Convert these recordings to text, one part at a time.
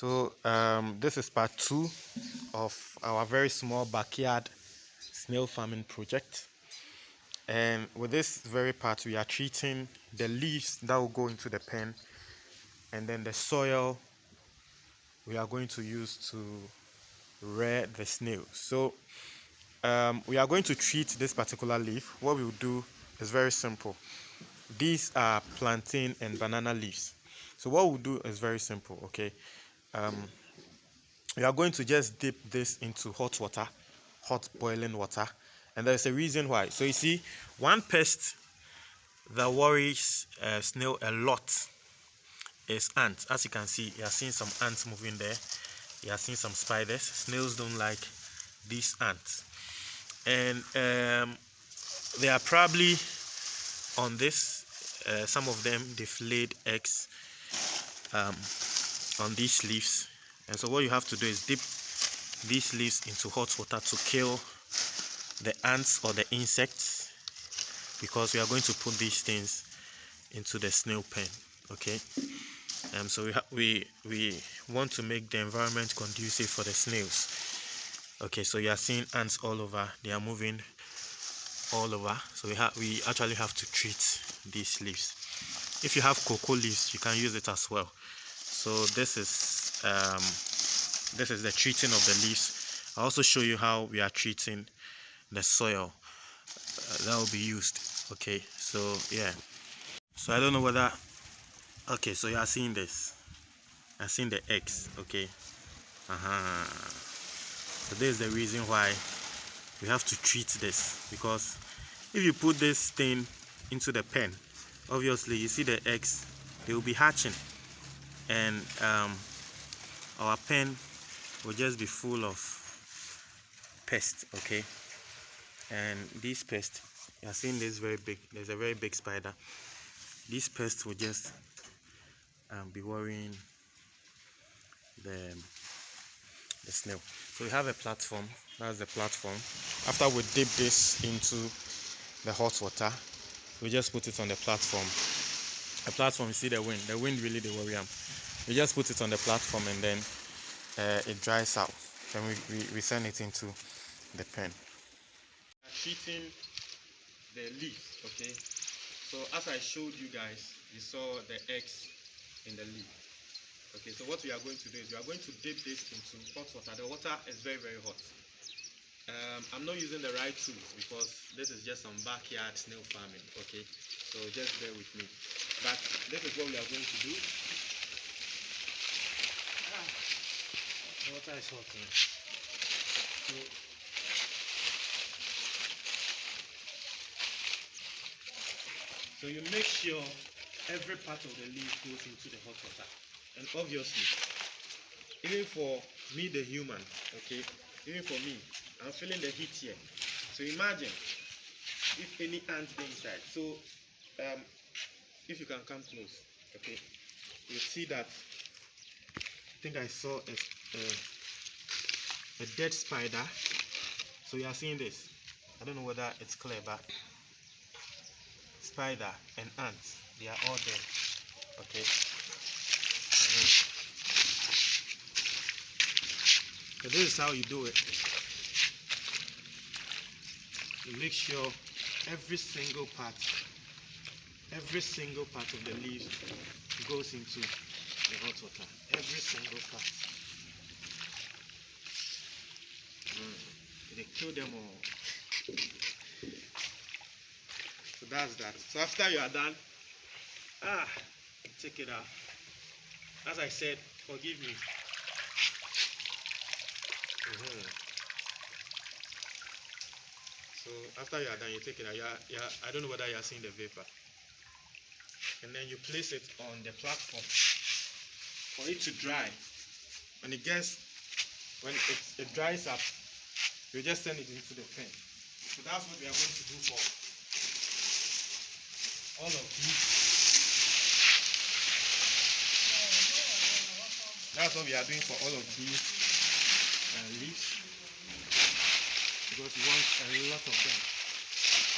So this is part 2 of our very small backyard snail farming project, and with this very part we are treating the leaves that will go into the pen, and then the soil we are going to use to rear the snail. So we are going to treat this particular leaf. What we will do is very simple. These are plantain and banana leaves. So what we'll do is very simple. Okay, we are going to just dip this into hot water, hot boiling water, and there's a reason why. So you see, one pest that worries snail a lot is ants. As you can see, you are seeing some ants moving there. You are seeing some spiders. Snails don't like these ants, and they are probably on this. Some of them they've laid eggs on these leaves, and so what you have to do is dip these leaves into hot water to kill the ants or the insects, because we are going to put these things into the snail pen. Okay, so we want to make the environment conducive for the snails. Okay, so you are seeing ants all over, they are moving all over, so we actually have to treat these leaves. If you have cocoa leaves, you can use it as well. So this is the treating of the leaves. I'll also show you how we are treating the soil that will be used. Okay, so yeah, so I don't know whether, okay, so you are seeing this, you are seeing the eggs. Okay, so this is the reason why we have to treat this, because if you put this thing into the pen, obviously you see the eggs, they will be hatching, and our pen will just be full of pests. Okay, and these pests, you are seeing this very big, there's a very big spider. These pests will just be worrying the snail. So we have a platform. That's the platform. After we dip this into the hot water, we just put it on the platform. The platform, you see the wind really they worry them. We just put it on the platform, and then it dries out. Then we send it into the pen. Treating the leaf. Okay, so as I showed you guys, you saw the eggs in the leaf. Okay, so what we are going to do is we are going to dip this into hot water. The water is very, very hot. I'm not using the right tools because this is just some backyard snail farming. Okay, so just bear with me. But this is what we are going to do. The water is hot. So you make sure every part of the leaf goes into the hot water. And obviously, even for me, the human, okay, even for me, I'm feeling the heat here. So imagine if any ant be inside. So if you can come close, okay, you see that I think I saw a dead spider. So you are seeing this. I don't know whether it's clear, but spider and ants, they are all dead. Okay. So this is how you do it. You make sure every single part of the leaves goes into the hot water. Every single part. They kill them all. So that's that. So after you are done, take it out. As I said, forgive me. So after you are done, you take it out. I don't know whether you are seeing the vapor. And then you place it on the platform for it to dry. When it dries up, you just send it into the pen. So that's what we are going to do for all of these. That's what we are doing for all of these leaves, because we want a lot of them.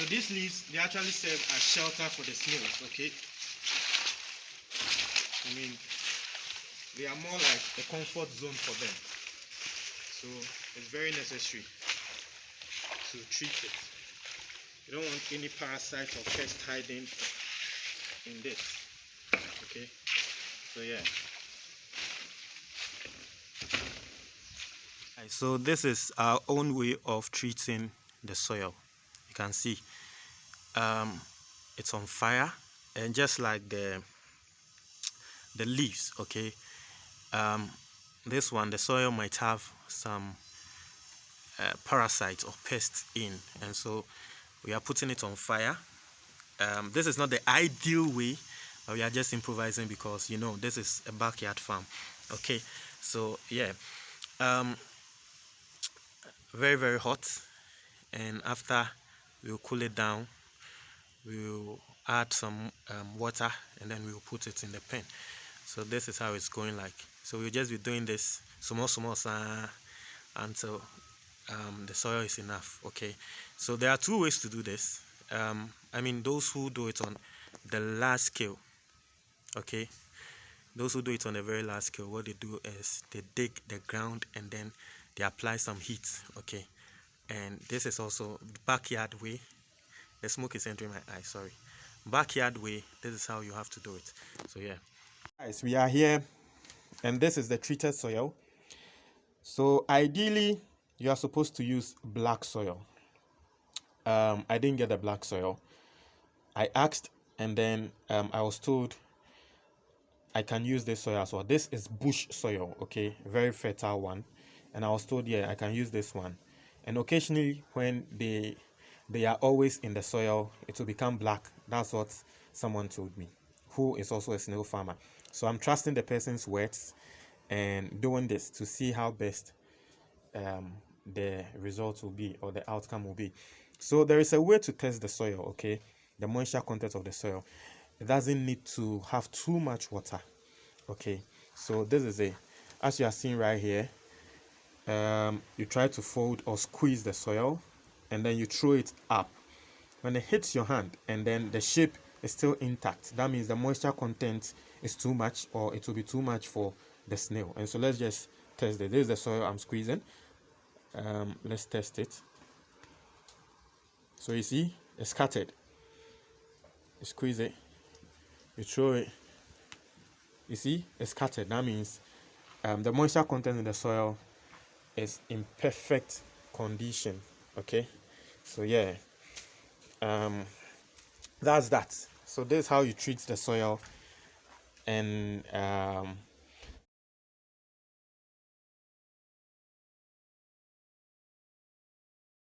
So these leaves, they actually serve as shelter for the snails. Okay, I mean, they are more like a comfort zone for them. So it's very necessary to treat it. You don't want any parasite or pest hiding in this. Okay, so yeah. So this is our own way of treating the soil. You can see it's on fire, and just like the leaves, okay, this one, the soil might have some parasites or pests in, and so we are putting it on fire. This is not the ideal way, but we are just improvising because this is a backyard farm. Okay, so yeah, very very hot, and after we'll cool it down, we'll add some water, and then we'll put it in the pen. So this is how it's going like. So we'll just be doing this small until the soil is enough. Okay, so there are two ways to do this. I mean, those who do it on the large scale, okay, those who do it on a very large scale, what they do is they dig the ground and then they apply some heat. Okay, and this is also backyard way. The smoke is entering my eye, sorry. Backyard way, this is how you have to do it. So yeah, guys, we are here, and this is the treated soil. So ideally you are supposed to use black soil. I didn't get the black soil. I asked, and then I was told I can use this soil as well. This is bush soil, okay, very fertile one, and I was told, yeah, I can use this one. And occasionally when they are always in the soil, it will become black. That's what someone told me, who is also a snail farmer. So I'm trusting the person's words and doing this to see how best the result will be, or the outcome will be. So there is a way to test the soil, okay, the moisture content of the soil. It doesn't need to have too much water. Okay, so this is it. As you are seeing right here, you try to fold or squeeze the soil, and then you throw it up. When it hits your hand and then the shape is still intact, that means the moisture content is too much, or it will be too much for the snail. And so let's just test it. This is the soil I'm squeezing. Let's test it. So you see, it's scattered. You squeeze it, you throw it, you see, it's scattered. That means the moisture content in the soil is in perfect condition. Okay, so yeah, that's that. So this is how you treat the soil, and